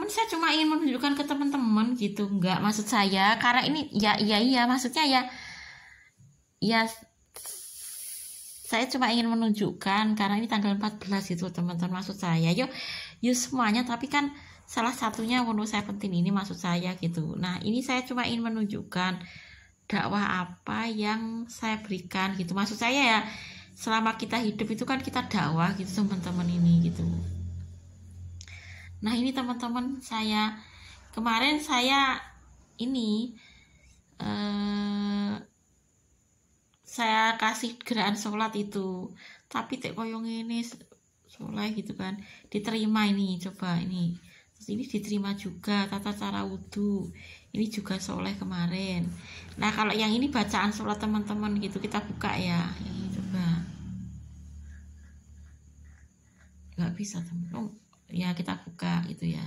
teman-teman, saya cuma ingin menunjukkan ke teman-teman gitu, enggak maksud saya karena ini iya maksudnya ya saya cuma ingin menunjukkan karena ini tanggal 14 itu teman-teman, maksud saya yuk semuanya, tapi kan salah satunya Wono 17 ini maksud saya gitu. Nah ini saya cuma ingin menunjukkan dakwah apa yang saya berikan gitu, maksud saya ya selama kita hidup itu kan kita dakwah gitu teman-teman ini gitu. Nah ini teman-teman, saya kemarin ini saya kasih gerakan sholat itu, tapi tek koyong ini soleh gitu kan, diterima ini, coba ini, terus ini diterima juga tata cara wudhu, ini juga soleh kemarin. Nah kalau yang ini bacaan sholat teman-teman gitu, kita buka ya, ini coba, nggak bisa teman-teman. Ya kita buka gitu ya.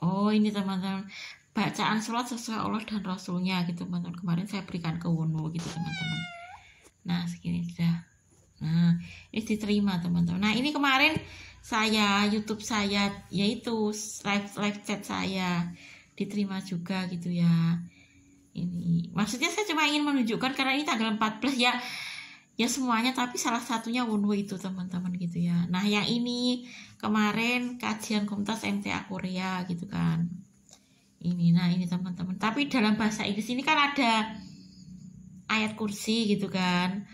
Oh ini teman-teman, bacaan sholat sesuai Allah dan Rasulnya gitu teman-teman. Kemarin saya berikan ke Wono gitu teman-teman. Nah segini sudah. Nah ini diterima teman-teman. Nah ini kemarin saya YouTube saya yaitu live chat saya diterima juga gitu ya. Ini maksudnya saya cuma ingin menunjukkan karena ini tanggal 14 ya semuanya, tapi salah satunya Wono itu teman-teman gitu ya. Nah yang ini kemarin kajian komunitas MTA Korea gitu kan ini. Nah ini teman-teman, tapi dalam bahasa Inggris ini kan ada ayat kursi gitu kan,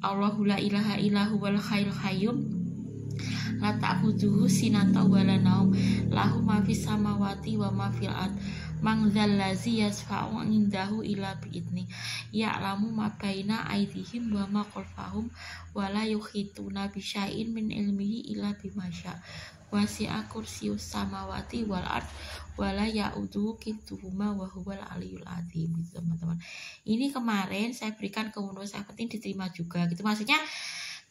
Allahu la ilaha illahu wal khairul hayyum la ta'khudhuhu sinatun wa la naum lahu ma fis samawati wa ma fil ard man dzallazi yasfa'u indahu illa bi'idni ya'lamu ma baina aydihim wa ma khalfahum wa la yuhituna bi syai'in min ilmihi illa bima syaa wasi'a kursiyyus samawati wal ard wa la ya'uduhu hifdzuhuma wa huwal aliyyul azim gitu teman-teman. Ini kemarin saya berikan ke Wono 17 diterima juga gitu, maksudnya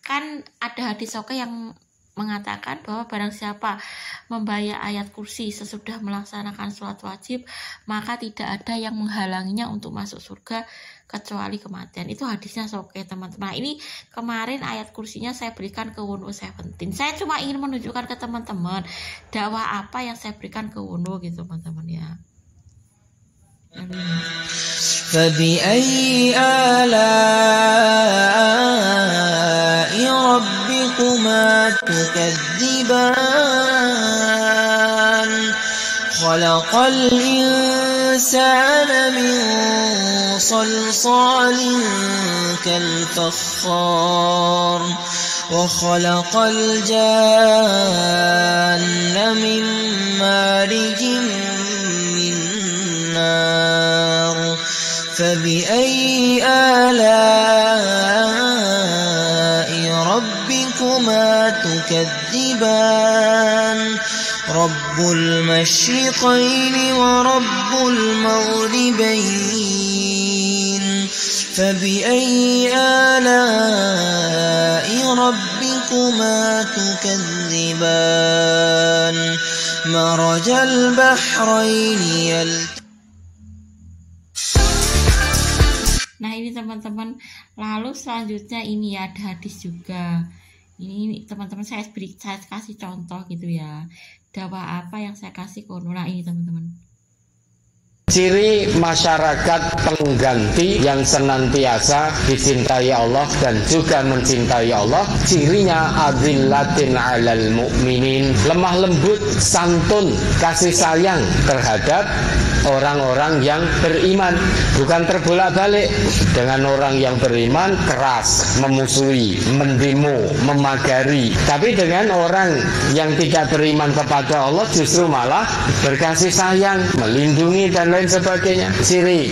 kan ada hadis oke yang mengatakan bahwa barang siapa membayar ayat kursi sesudah melaksanakan sholat wajib, maka tidak ada yang menghalanginya untuk masuk surga kecuali kematian. Itu hadisnya oke teman-teman. Nah, ini kemarin ayat kursinya saya berikan ke Wono 17. Saya cuma ingin menunjukkan ke teman-teman dakwah apa yang saya berikan ke Wono gitu teman-teman ya. فبأي آلاء ربكما تكذبان خلق الإنسان من صلصال كالفخار وخلق الجان من مارج من نار فبأي آلاء ربكما تكذبان رب المشرقين ورب المغربين فبأي آلاء ربكما تكذبان مرج البحرين Nah ini teman-teman, lalu selanjutnya ini ya ada hadis juga. Ini teman-teman saya kasih contoh gitu ya, dakwah apa yang saya kasih ke Wono. Nah ini teman-teman, ciri masyarakat pengganti yang senantiasa dicintai Allah dan juga mencintai Allah, cirinya adzillatin 'alal mu'minin, lemah lembut, santun, kasih sayang terhadap orang-orang yang beriman, bukan terbolak-balik. Dengan orang yang beriman keras, memusuhi, mendemo, memagari. Tapi dengan orang yang tidak beriman kepada Allah justru malah berkasih sayang, melindungi dan lain sebagainya. Ciri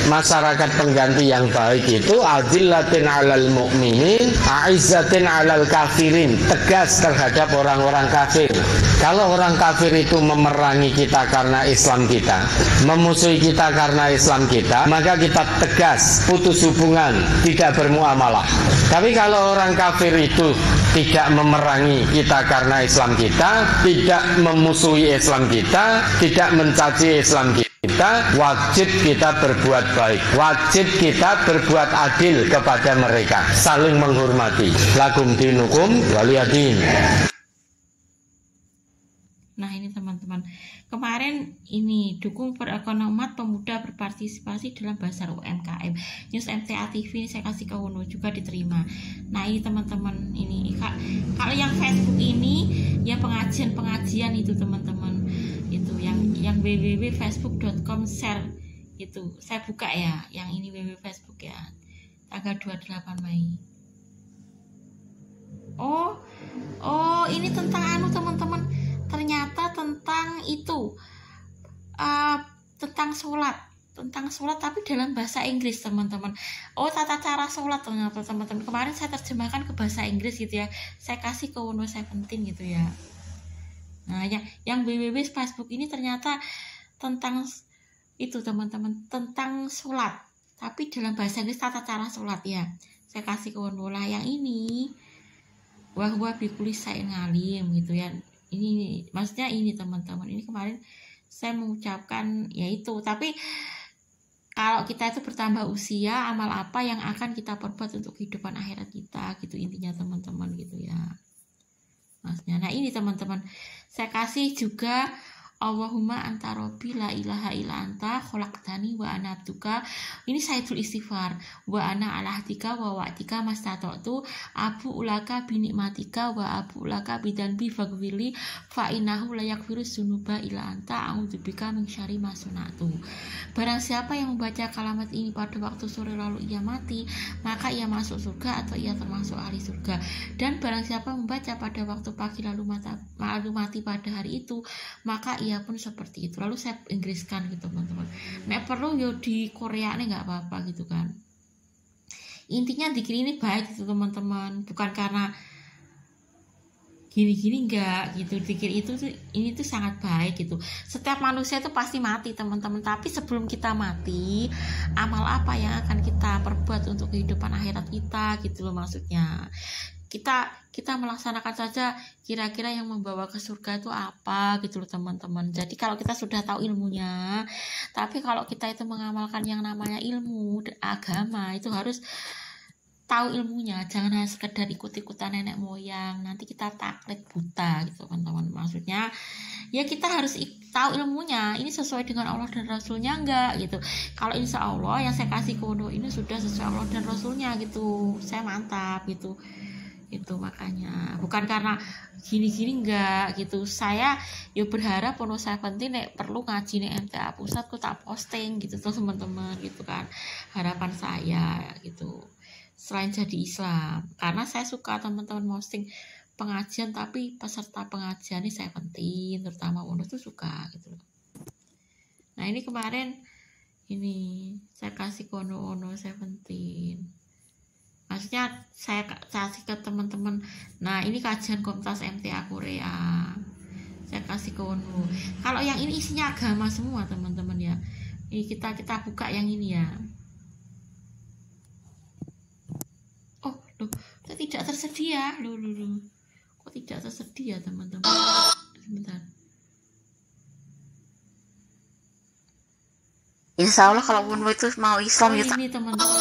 masyarakat pengganti yang baik itu adillatin 'alal mu'minin, a'izzatin 'alal kafirin, tegas terhadap orang-orang kafir. Kalau orang kafir itu memerangi kita karena Islam kita, memusuhi kita karena Islam kita, maka kita tegas, putus hubungan, tidak bermuamalah. Tapi kalau orang kafir itu tidak memerangi kita karena Islam kita, tidak memusuhi Islam kita, tidak mencaci Islam kita, kita, wajib kita berbuat baik, wajib kita berbuat adil kepada mereka, saling menghormati. Lakum dinukum waliyadin. Nah ini teman-teman, kemarin ini dukung perekonomian pemuda berpartisipasi dalam bazar UMKM. News MTA TV ini saya kasih ke Wono juga diterima. Nah ini teman-teman, ini kalau yang Facebook ini ya pengajian itu teman-teman, itu yang www.facebook.com share itu saya buka ya, yang ini www Facebook ya, tanggal 28 Mei. Oh ini tentang teman-teman, ternyata tentang itu tentang sholat tapi dalam bahasa Inggris teman-teman. Tata cara sholat ternyata teman-teman, kemarin saya terjemahkan ke bahasa Inggris gitu ya, saya kasih ke Wono 17 gitu ya. Nah yang www Facebook ini ternyata tentang itu teman-teman, tentang sholat tapi dalam bahasa Inggris, tata cara sholat ya, saya kasih ke Wono lah. Yang ini wahwa bikuli saya ngalim gitu ya. Ini maksudnya ini teman-teman, ini kemarin saya mengucapkan yaitu, tapi kalau kita itu bertambah usia, amal apa yang akan kita perbuat untuk kehidupan akhirat kita gitu intinya teman-teman gitu ya maksudnya. Nah ini teman-teman, saya kasih juga Allahumma anta robbi la ilaha illa anta khalaqtani wa ana abduka. Ini Sayyidul Istighfar. Wa ana ala ahdika wa wa'dika mastata'tu abu ulaka bi nikmatika wa abu ulaka bidanbi faghfirli fa innahu la yaghfiru dzunuba illa anta a'udzubika min syarri ma sana'tu. Barang siapa yang membaca kalimat ini pada waktu sore lalu ia mati, maka ia masuk surga atau ia termasuk ahli surga. Dan barang siapa membaca pada waktu pagi lalu mati pada hari itu, maka ia pun seperti itu. Lalu saya Inggriskan gitu teman-teman. Nek perlu yo di Korea nih nggak apa-apa gitu kan. Intinya dikir ini baik gitu teman-teman, bukan karena gini-gini enggak gitu. Dikir itu ini tuh sangat baik gitu. Setiap manusia itu pasti mati teman-teman, tapi sebelum kita mati, amal apa yang akan kita perbuat untuk kehidupan akhirat kita gitu loh maksudnya. Kita melaksanakan saja kira-kira yang membawa ke surga itu apa gitu loh teman-teman. Jadi kalau kita sudah tahu ilmunya, tapi kalau kita itu mengamalkan yang namanya ilmu agama itu harus tahu ilmunya, jangan hanya sekedar ikut-ikutan nenek moyang, nanti kita taklid buta gitu teman-teman. Maksudnya ya kita harus tahu ilmunya, ini sesuai dengan Allah dan Rasulnya enggak gitu. Kalau insya Allah yang saya kasih ke Wono ini sudah sesuai Allah dan Rasulnya gitu, saya mantap gitu. Itu makanya bukan karena gini-gini enggak gitu. Saya yo berharap Wono 17 nek perlu ngaji nek MTA pusat ku tak posting gitu tuh teman-teman gitu kan, harapan saya gitu. Selain jadi Islam, karena saya suka teman-teman posting pengajian tapi peserta pengajian ini 17 terutama Wono tuh suka gitu. Nah ini kemarin ini saya kasih ke Wono 17. Maksudnya saya kasih ke teman-teman. Nah ini kajian Komunitas MTA Korea, saya kasih ke Wono. Kalau yang ini isinya agama semua teman-teman ya. Ini kita buka yang ini ya. Oh loh, kok tidak tersedia loh. Kok tidak tersedia teman-teman? Sebentar. Insya Allah kalau Wono itu mau Islam ya ini teman-teman.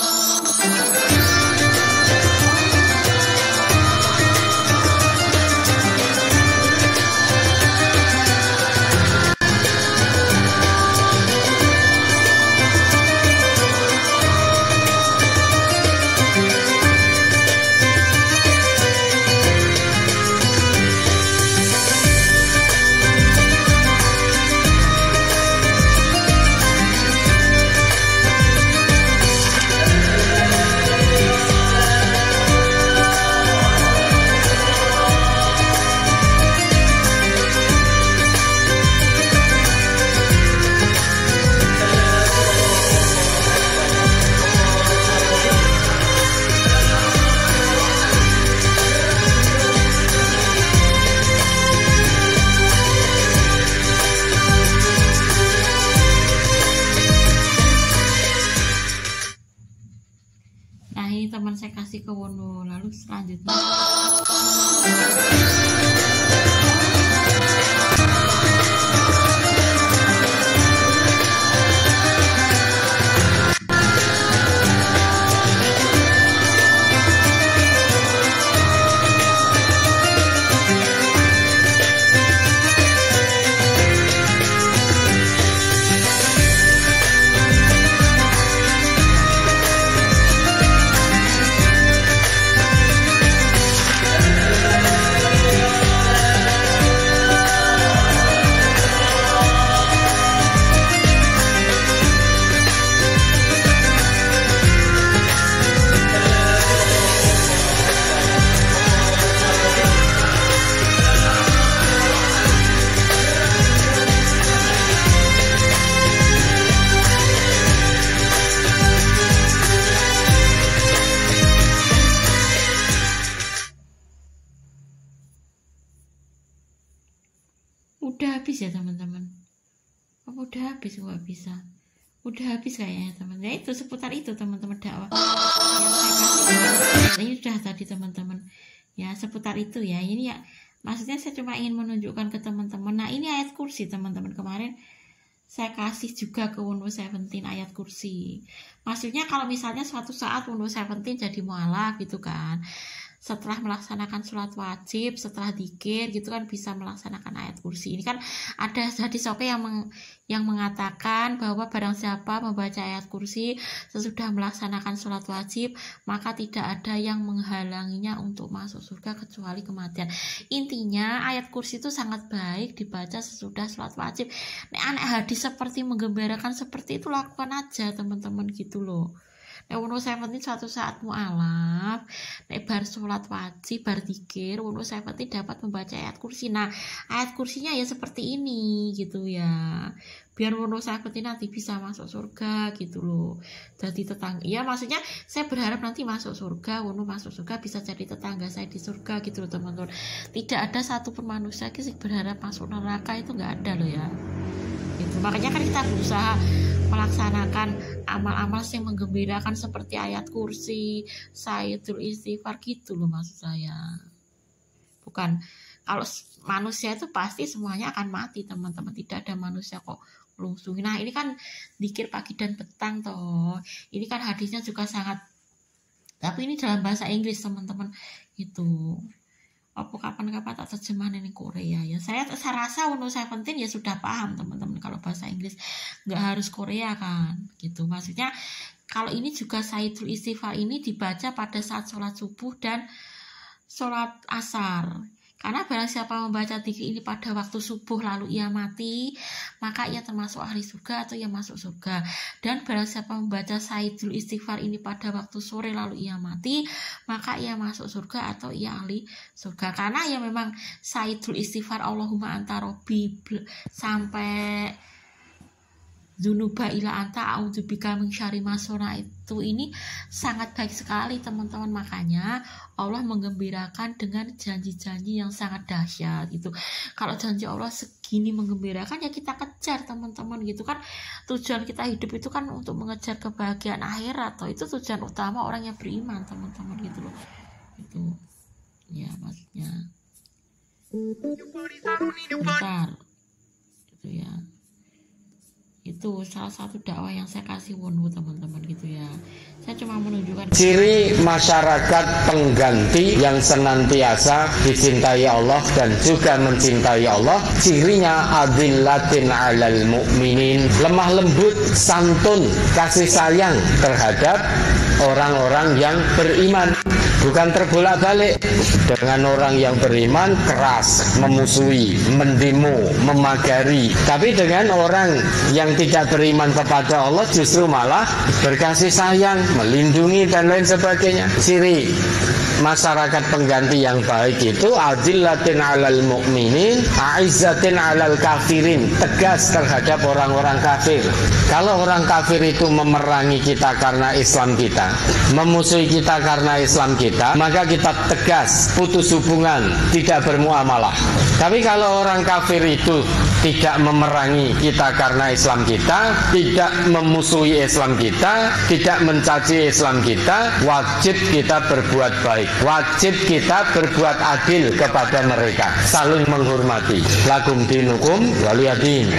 Teman saya kasih ke Wono. Lalu selanjutnya udah habis, nggak bisa. Udah habis kayaknya teman-teman. Ya itu seputar itu teman-teman dakwah. Ini sudah tadi teman-teman. Ya seputar itu ya. Ini ya maksudnya saya cuma ingin menunjukkan ke teman-teman. Nah ini ayat kursi teman-teman. Kemarin saya kasih juga ke Windows 17 ayat kursi. Maksudnya kalau misalnya suatu saat Windows 17 jadi mualaf gitu kan, setelah melaksanakan sholat wajib, setelah dzikir gitu kan bisa melaksanakan ayat kursi. Ini kan ada hadis yang mengatakan bahwa barang siapa membaca ayat kursi sesudah melaksanakan sholat wajib, maka tidak ada yang menghalanginya untuk masuk surga kecuali kematian. Intinya ayat kursi itu sangat baik dibaca sesudah sholat wajib. Aneh hadis seperti menggembirakan seperti itu lakukan aja teman-teman gitu loh. Windows 17 suatu saat mualaf, bar sholat wajib, bar dzikir, Windows 17 dapat membaca ayat kursi. Nah, ayat kursinya ya seperti ini gitu ya. Biar Windows 17 nanti bisa masuk surga gitu loh. Jadi tetangga. Ya maksudnya saya berharap nanti masuk surga, Windows masuk surga bisa jadi tetangga saya di surga gitu loh teman-teman. Tidak ada satupun manusia yang berharap masuk neraka, itu nggak ada loh ya. Gitu. Makanya kan kita berusaha melaksanakan amal-amal yang menggembirakan seperti ayat kursi, sayyidul istighfar gitu loh maksud saya. Bukan kalau manusia itu pasti semuanya akan mati teman-teman, tidak ada manusia kok lungsuh. Nah ini kan dzikir pagi dan petang toh. Ini kan hadisnya juga sangat, tapi ini dalam bahasa Inggris teman-teman itu. Apa kapan-kapan tak terjemahan ini Korea ya. Saya rasa Windows 17 ya sudah paham teman-teman kalau bahasa Inggris, nggak harus Korea kan gitu. Maksudnya kalau ini juga sayyidul istighfar ini dibaca pada saat sholat subuh dan sholat asar. Karena barang siapa membaca dzikir ini pada waktu subuh lalu ia mati, maka ia termasuk ahli surga atau ia masuk surga. Dan barang siapa membaca sayyidul istighfar ini pada waktu sore lalu ia mati, maka ia masuk surga atau ia ahli surga. Karena ya memang sayyidul istighfar Allahumma anta robbi sampai Zunuba ila anta a'udzubika min syarri ma itu ini sangat baik sekali teman-teman. Makanya Allah menggembirakan dengan janji-janji yang sangat dahsyat gitu. Kalau janji Allah segini menggembirakan ya kita kejar teman-teman gitu kan. Tujuan kita hidup itu kan untuk mengejar kebahagiaan akhirat, atau itu tujuan utama orang yang beriman teman-teman gitu loh. Itu ya maksudnya. Bentar. Gitu ya. Itu salah satu dakwah yang saya kasih Wonu teman-teman gitu ya. Saya cuma menunjukkan ciri masyarakat pengganti yang senantiasa dicintai Allah dan juga mencintai Allah. Cirinya adillatin alal mu'minin, lemah lembut, santun, kasih sayang terhadap orang-orang yang beriman. Bukan terbolak-balik. Dengan orang yang beriman keras, memusuhi, mendemo, memagari. Tapi dengan orang yang tidak beriman kepada Allah justru malah berkasih sayang, melindungi dan lain sebagainya. Ciri masyarakat pengganti yang baik itu adillatin alal mu'minin, aizzatin alal kafirin, tegas terhadap orang-orang kafir. Kalau orang kafir itu memerangi kita karena Islam kita, memusuhi kita karena Islam kita, maka kita tegas, putus hubungan, tidak bermuamalah. Tapi kalau orang kafir itu tidak memerangi kita karena Islam kita, tidak memusuhi Islam kita, tidak mencaci Islam kita, wajib kita berbuat baik, wajib kita berbuat adil kepada mereka, saling menghormati. Lakum dinukum waliyadin.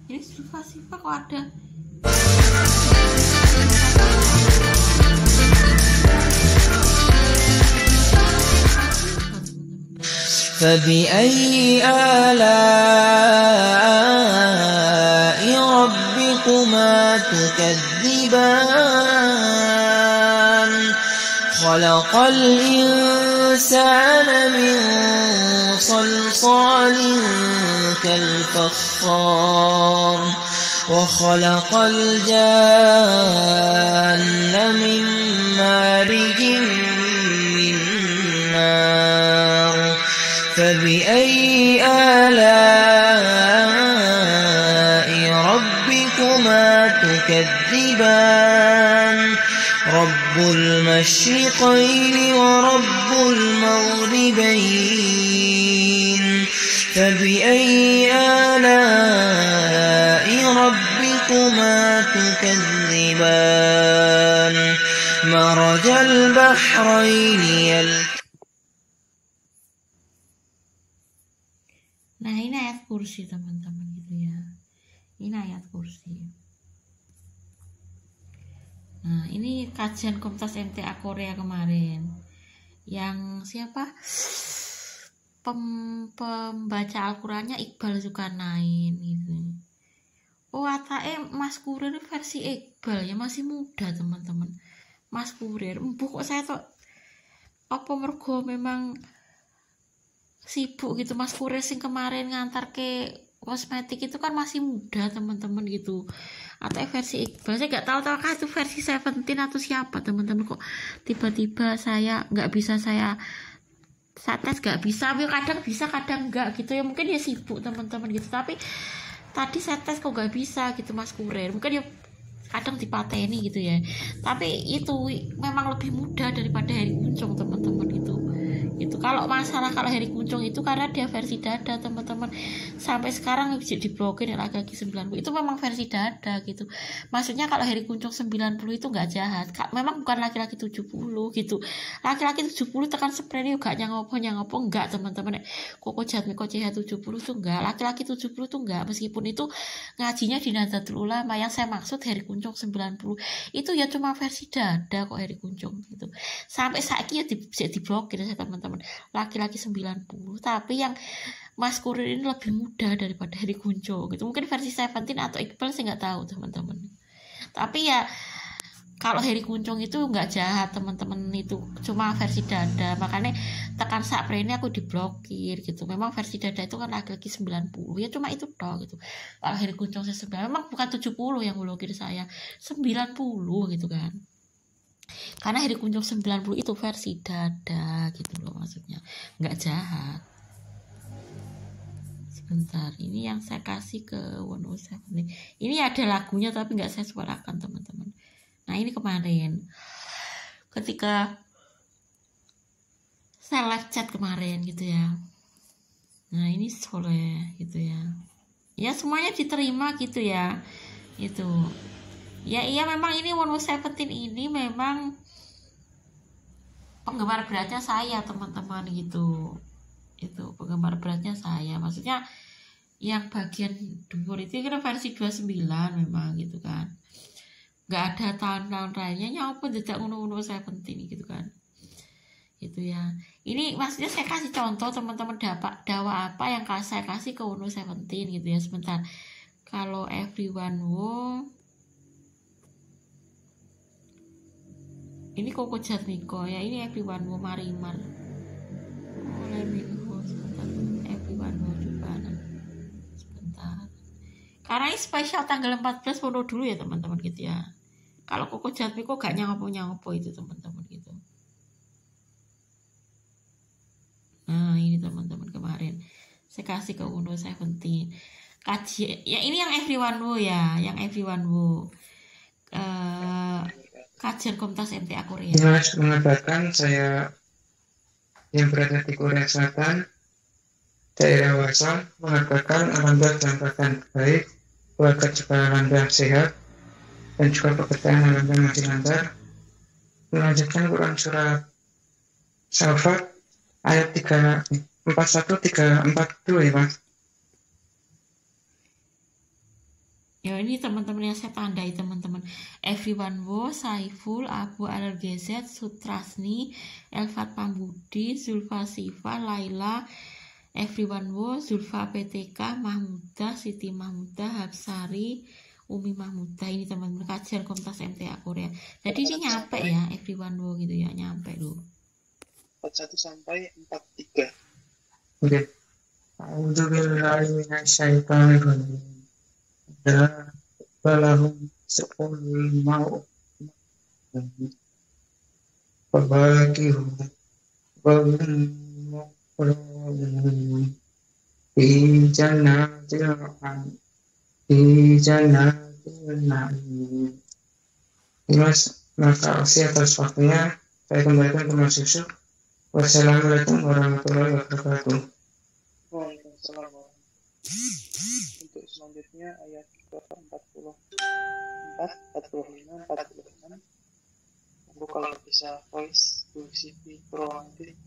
ini sifat-sifat kok ada. فبأي آلاء ربكما تكذبان خلق الإنسان من صلصال كالفخار وخلق الجان من مارج من نار فبأي آلاء ربكما تكذبان رب المشرقين ورب المغربين فبأي آلاء ربكما تكذبان مرج البحرين Nah, ini ayat kursi teman-teman gitu ya. Ini ayat kursi. Nah, ini kajian Komunitas MTA Korea kemarin. Yang siapa? Pembaca Al-Qur'annya Iqbal Zulkarnain gitu. Oh, atake Mas Kurir versi Iqbal ya, masih muda teman-teman. Mas Kurir, kok saya tuh apa mergo memang sibuk gitu. Mas Kurir sing kemarin ngantar ke kosmetik itu kan masih muda teman-teman gitu. Atau versi Iqbal, saya nggak tahu apakah itu versi Seventeen atau siapa teman-teman. Kok tiba-tiba saya nggak bisa saya tes nggak bisa, kadang bisa kadang enggak gitu ya, mungkin ya sibuk teman-teman gitu. Tapi tadi saya tes kok nggak bisa gitu Mas Kurir, mungkin ya kadang dipateni gitu ya. Tapi itu memang lebih mudah daripada Heri Kuncung teman-teman gitu. Itu kalau Heri Kuncung itu karena dia versi dada teman-teman, sampai sekarang bisa diblokir yang laki-laki 90 itu memang versi dada gitu. Maksudnya kalau Heri Kuncung 90 itu nggak jahat, memang bukan laki-laki 70 gitu. Laki-laki 70 tekan spray juga nyangopo enggak teman-teman. Koko Jatmiko CH 70 tuh enggak, laki-laki 70 tuh enggak, meskipun itu ngajinya di Nahdlatul Ulama. Yang saya maksud Heri Kuncung 90 itu ya cuma versi dada kok Heri Kuncung gitu. Sampai saiki ya bisa diblokir ya teman-teman, laki-laki 90. Tapi yang Mas Kurir ini lebih muda daripada Heri Kuncung gitu. Mungkin versi Seventeen atau Iqbal saya nggak tahu teman-teman. Tapi ya kalau Heri Kuncung itu nggak jahat teman-teman, itu cuma versi dada. Makanya tekan sakpre ini aku diblokir gitu. Memang versi dada itu kan laki-laki 90 ya, cuma itu toh gitu. Kalau Heri Kuncung 90 memang bukan 70 yang blokir saya, 90 gitu kan. Karena Heri Kuncung 90 itu versi dada gitu loh, maksudnya nggak jahat. Sebentar, ini yang saya kasih ke 107. Ini ada lagunya tapi nggak saya suarakan teman-teman. Nah, ini kemarin ketika saya live chat kemarin gitu ya. Nah, ini Soleh gitu ya. Ya semuanya diterima gitu ya. Itu. Ya iya, memang ini 107 ini memang penggemar beratnya saya teman-teman gitu. Itu penggemar beratnya saya, maksudnya yang bagian dhuwur itu kan versi 29 memang gitu kan. Nggak ada tahun-tahun lainnya nyapa tidak ngono-ngono 17 gitu kan. Itu ya. Ini maksudnya saya kasih contoh teman-teman dakwah apa yang saya kasih ke 17 gitu ya. Sebentar. Kalau Everyone ini Koko Jatmiko ya, ini Everyone Marimar. Sebentar, Everyone juga sebentar. Karena ini spesial tanggal 14 foto dulu ya teman-teman gitu ya. Kalau Koko Jatmiko gak nyangopo itu teman-teman gitu. Nah ini teman-teman kemarin saya kasih ke 17 kaji ya, ini yang Everyone ya, yang Everyone kajian Komunitas MTA Korea. Mas mengatakan saya yang berada di Korea Selatan, daerah Wasa, mengatakan alhamdulillah dalam keadaan baik, keluarga juga alhamdulillah sehat, dan juga pekerjaan alhamdulillah masih lancar. Melanjutkan Quran surat Safat ayat 41342 ya Mas. Ya ini teman-teman yang saya tandai teman-teman. Everyone Saiful, Abu Al-Gezet, Sutrasni, Elfat Pambudi, Zulfa Sifa, Laila, Everyone Zulfa PTK, Mahmudah, Siti Mahmudah, Habsari, Umi Mahmudah. Ini teman-teman kajian Komunitas MTA Korea. Jadi ini nyampe ya Everyone gitu ya, nyampe loh. 41 sampai 43. Oke. A'udzubillahi minasyaitonir rajim. Balahum sequl mau Fabakihu Bahum Muqrun Fi jannatil Fi jannatil na'im. Mas Maka atas waktunya saya kembalikan ke Mas Yusuf. Wassalamualaikum warahmatullahi wabarakatuh. Waalaikumsalam. Untuk selanjutnya ayat ke-44, 45, 46. Monggo kalau bisa voice Bu Siti Purwanti.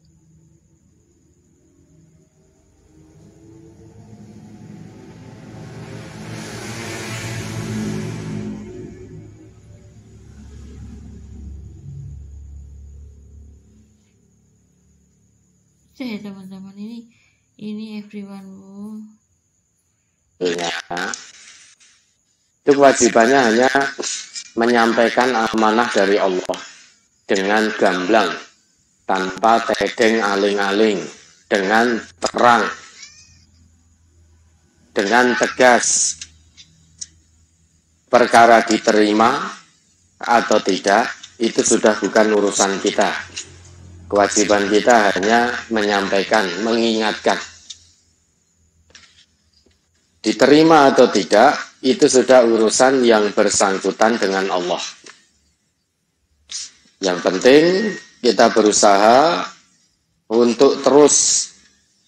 Ya teman-teman, ini everyone Bu. Ya. Itu kewajibannya hanya menyampaikan amanah dari Allah dengan gamblang, tanpa tedeng aling-aling, dengan terang, dengan tegas. Perkara diterima atau tidak, itu sudah bukan urusan kita. Kewajiban kita hanya menyampaikan, mengingatkan. Diterima atau tidak, itu sudah urusan yang bersangkutan dengan Allah. Yang penting kita berusaha untuk terus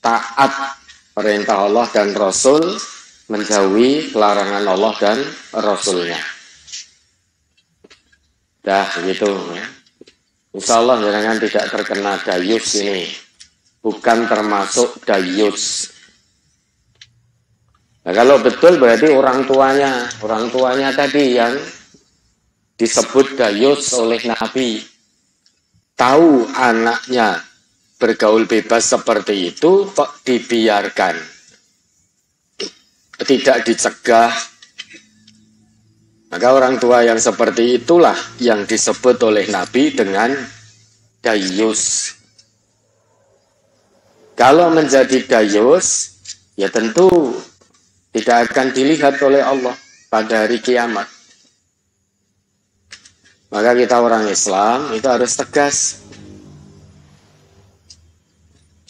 taat perintah Allah dan Rasul, menjauhi larangan Allah dan Rasulnya. Dah gitu ya. Insya Allah jangan tidak terkena dayus ini. Bukan termasuk dayus. Nah kalau betul berarti orang tuanya tadi yang disebut dayus oleh Nabi. Tahu anaknya bergaul bebas seperti itu, kok dibiarkan. Tidak dicegah. Maka orang tua yang seperti itulah yang disebut oleh Nabi dengan dayus. Kalau menjadi dayus, ya tentu tidak akan dilihat oleh Allah pada hari kiamat. Maka kita orang Islam itu harus tegas.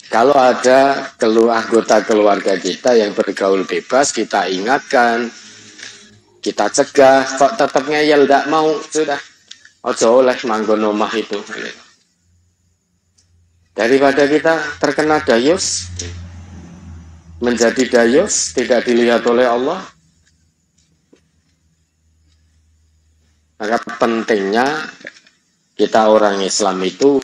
Kalau ada anggota keluarga kita yang bergaul bebas, kita ingatkan, kita cegah, kok tetap ngeyel, tidak mau, sudah. Ojo oleh manggon omah itu. Daripada kita terkena dayus, menjadi dayus, tidak dilihat oleh Allah. Maka pentingnya kita orang Islam itu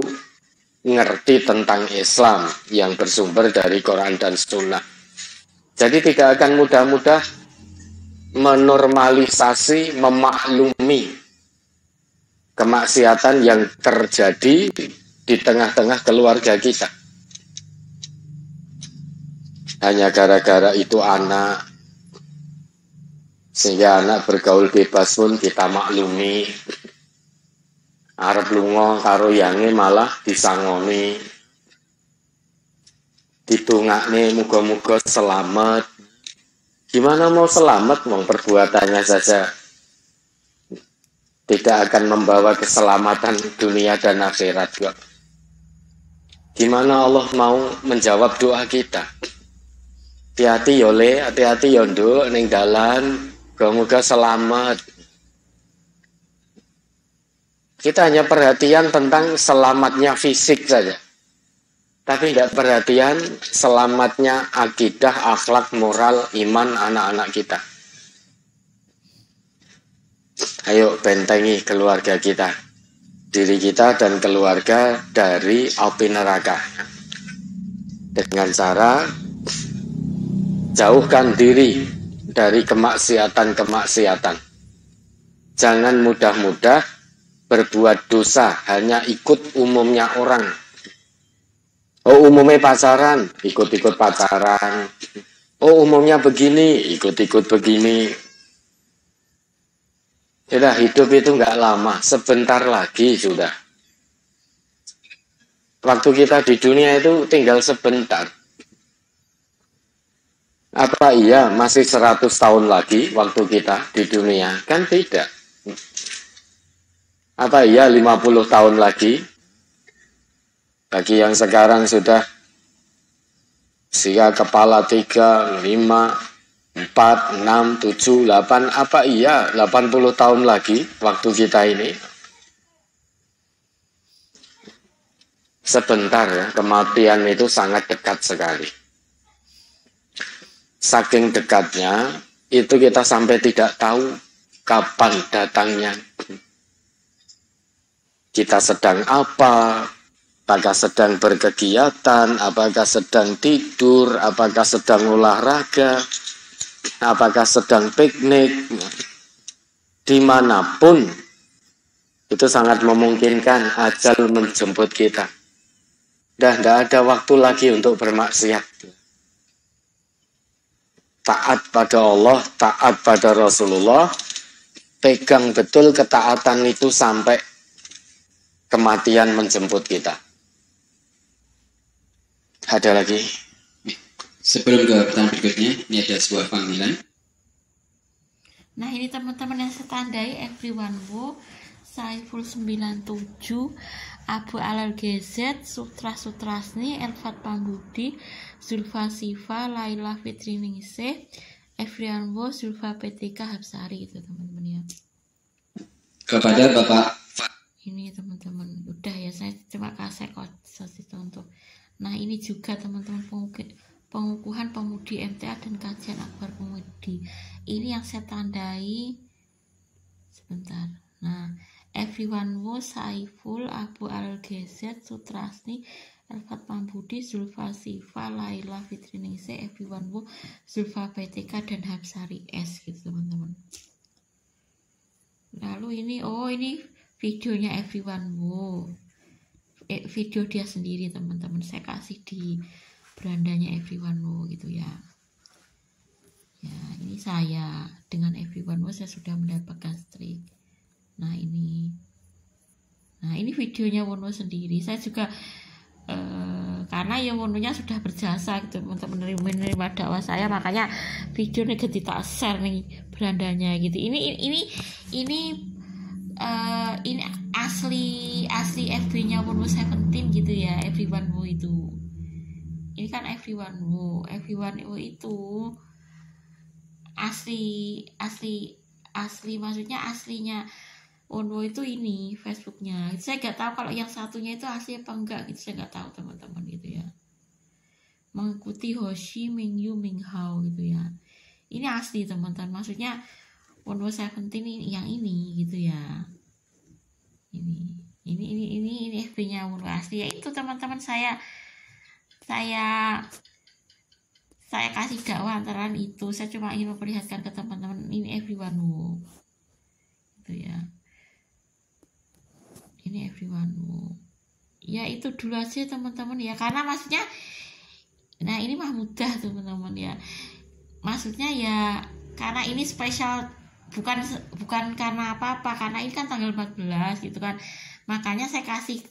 ngerti tentang Islam yang bersumber dari Quran dan Sunnah. Jadi tidak akan mudah-mudah menormalisasi, memaklumi kemaksiatan yang terjadi di tengah-tengah keluarga kita. Hanya gara-gara itu anak, sehingga anak bergaul bebas pun kita maklumi. Arep lunga karo yange malah disangoni, ditungakne muga-muga selamat. Gimana mau selamat, wong perbuatannya saja tidak akan membawa keselamatan dunia dan akhirat kok. Gimana Allah mau menjawab doa kita? Hati-hati yo le, hati-hati yo nduk ning dalan, muga-muga selamat. Kita hanya perhatian tentang selamatnya fisik saja. Tapi tidak perhatian selamatnya akidah, akhlak, moral, iman anak-anak kita. Ayo bentengi keluarga kita, diri kita dan keluarga dari api neraka. Dengan cara jauhkan diri dari kemaksiatan-kemaksiatan. Jangan mudah-mudah berbuat dosa hanya ikut umumnya orang. Oh umumnya pacaran, ikut-ikut pacaran. Oh umumnya begini, ikut-ikut begini. Sudah hidup itu nggak lama, sebentar lagi sudah. Waktu kita di dunia itu tinggal sebentar. Apa iya masih 100 tahun lagi waktu kita di dunia? Kan tidak. Apa iya 50 tahun lagi? Bagi yang sekarang sudah usia kepala 3, 5, 4, 6, 7, 8, apa iya 80 tahun lagi waktu kita ini? sebentar ya, kematian itu sangat dekat sekali. Saking dekatnya, itu kita sampai tidak tahu kapan datangnya. Kita sedang apa, apakah sedang berkegiatan, apakah sedang tidur, apakah sedang olahraga, apakah sedang piknik, dimanapun, itu sangat memungkinkan ajal menjemput kita. Dan tidak ada waktu lagi untuk bermaksiat. Taat pada Allah, taat pada Rasulullah, pegang betul ketaatan itu sampai kematian menjemput kita. Ada lagi? Sebelum ke pertanyaan berikutnya, ini ada sebuah panggilan. Nah ini teman-teman yang saya tandai, everyone wo, Saiful 97, Abu Alal GZ, Sutra Sutrasni, Elfat Pambudi, Zulfa Siva, Laila Fitri Ningsih, everyone wo, Zulfa PTK Hapsari, itu teman-teman ya. Kepada Bapak. Ini teman-teman, udah ya, saya cuma kasih itu untuk. Nah ini juga teman-teman pengukuhan pemudi MTA dan kajian akbar pemudi. Ini yang saya tandai sebentar. Nah, everyone wo, Saiful, Abu Al GZ, Sutrasni, Elfat Pambudi, Zulfa Siva, Laila Fitri Ningsih, everyone wo, Zulfa PTK dan Hapsari S gitu teman-teman. Lalu ini ini videonya everyone wo. Video dia sendiri teman-teman, saya kasih di berandanya everyone wo gitu ya. Ya, ini saya dengan everyone wo saya sudah mendapatkan strik. Nah ini videonya Wono sendiri. Saya juga karena ya Wononya sudah berjasa gitu untuk menerima dakwah saya, makanya videonya kita share nih berandanya gitu. Ini asli FB-nya Wono 17 gitu ya, everyone wo itu. Ini kan everyone wo itu asli maksudnya aslinya Wono itu ini Facebooknya. Saya nggak tahu kalau yang satunya itu asli apa enggak gitu, saya nggak tahu teman-teman gitu ya. Mengikuti Hoshi Mingyu Minghao gitu ya. Ini asli teman-teman, maksudnya Wono 17 ini yang ini gitu ya. Ini FB-nya Wono asli ya. Itu teman-teman saya kasih dakwah antara itu. Saya cuma ingin memperlihatkan ke teman-teman ini everyone wo. Gitu ya. Ini everyone wo. Ya itu dulu aja teman-teman ya. Karena maksudnya nah ini mah mudah teman-teman ya. Maksudnya ya karena ini spesial, bukan karena apa-apa, karena ini kan tanggal 14 gitu kan. Makanya saya kasih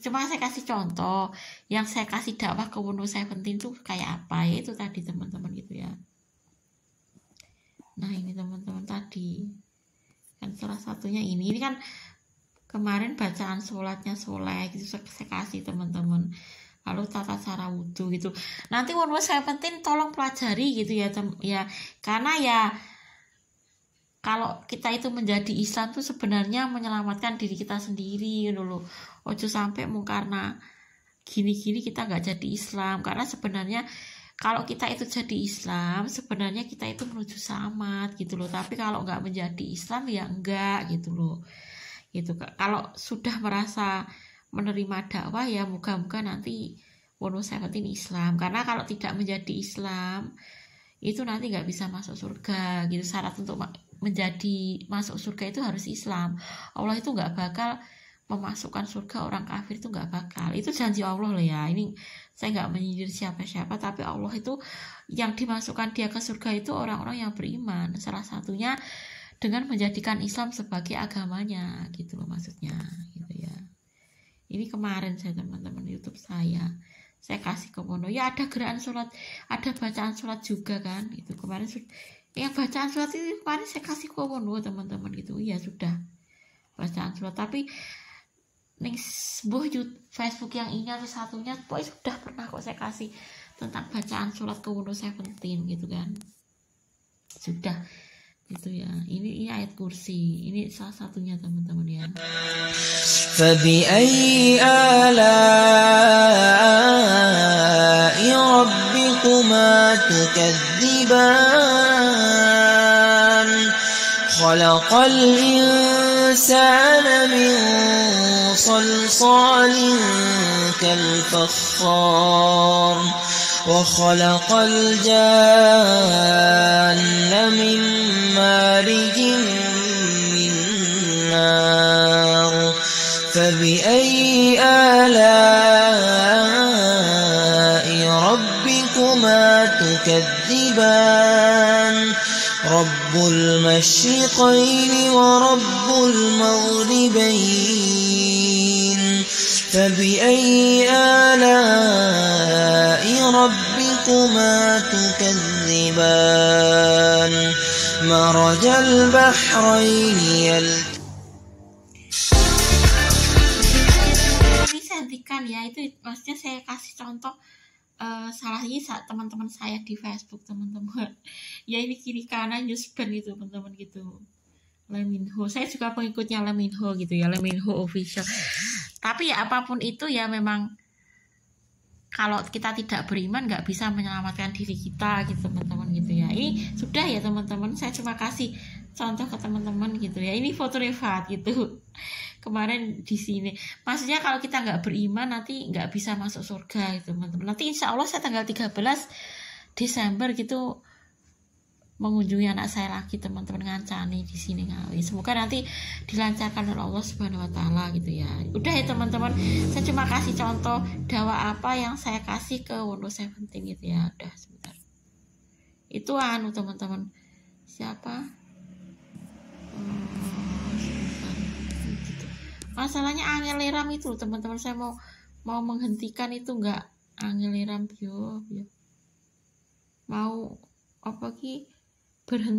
contoh, yang saya kasih dakwah ke Wono 17 itu kayak apa ya, itu tadi teman-teman gitu ya. Nah ini teman-teman tadi kan salah satunya ini kan kemarin bacaan sholatnya soleh gitu, saya kasih teman-teman. Lalu tata cara wudhu gitu. Nanti Wono 17 tolong pelajari gitu ya ya, karena ya kalau kita itu menjadi Islam tuh sebenarnya menyelamatkan diri kita sendiri dulu. Ojo sampai mau karena gini-gini kita nggak jadi Islam. Karena sebenarnya kalau kita itu jadi Islam, sebenarnya kita itu menuju selamat gitu loh. Tapi kalau nggak menjadi Islam ya enggak gitu loh. Gitu. Kalau sudah merasa menerima dakwah ya moga-moga nanti Wono 17 Islam. Karena kalau tidak menjadi Islam itu nanti nggak bisa masuk surga gitu. Syarat untuk menjadi masuk surga itu harus Islam. Allah itu nggak bakal memasukkan surga orang kafir, itu nggak bakal. Itu janji Allah loh ya. Ini saya nggak menyindir siapa-siapa, tapi Allah itu yang dimasukkan dia ke surga itu orang-orang yang beriman. Salah satunya dengan menjadikan Islam sebagai agamanya gitu loh maksudnya gitu ya. Ini kemarin saya teman-teman YouTube saya kasih ke Wono ya, ada gerakan sholat, ada bacaan sholat juga kan itu kemarin. Ya bacaan sholat itu kemarin saya kasih ke Wono teman-teman gitu. Iya sudah bacaan sholat, tapi nih Facebook yang ini atau satunya pokoknya sudah pernah kok saya kasih tentang bacaan sholat ke Wono 17 gitu kan. Sudah gitu ya. Ini ayat kursi, ini salah satunya teman-teman ya. فبأي آلاء ربكما تكذبان خلق الإنسان من صلصال كالفخار وخلق الجان من مارج من نار فبأي آلاء ربكما تكذبان رب المشرقين ورب المغربين فبأي آلاء ربكما تكذبان مرج البحرين Ini saya hentikan ya, itu maksudnya saya kasih contoh salah lagi teman-teman saya di Facebook teman-teman. Ya ini kiri kanan Yusban itu teman-teman gitu. Leminho, saya juga pengikutnya Leminho gitu ya, Leminho official. Tapi ya apapun itu ya memang kalau kita tidak beriman nggak bisa menyelamatkan diri kita gitu teman-teman gitu ya. Ini sudah ya teman-teman, saya cuma kasih contoh ke teman-teman gitu ya. Ini foto Rifat gitu kemarin di sini. Maksudnya kalau kita nggak beriman nanti nggak bisa masuk surga gitu teman-teman. Nanti insya Allah saya tanggal 13 Desember gitu mengunjungi anak saya lagi teman-teman ngancani di sini Ngawi. Semoga nanti dilancarkan oleh Allah Subhanahu Wa Taala gitu ya. Udah ya teman-teman, saya cuma kasih contoh dakwah apa yang saya kasih ke Windows 17 gitu ya. Udah sebentar. Itu teman-teman siapa? Sebentar. Gitu. Masalahnya angel liram itu teman-teman, saya mau menghentikan itu nggak angel liram yo. Mau apa ki berhenti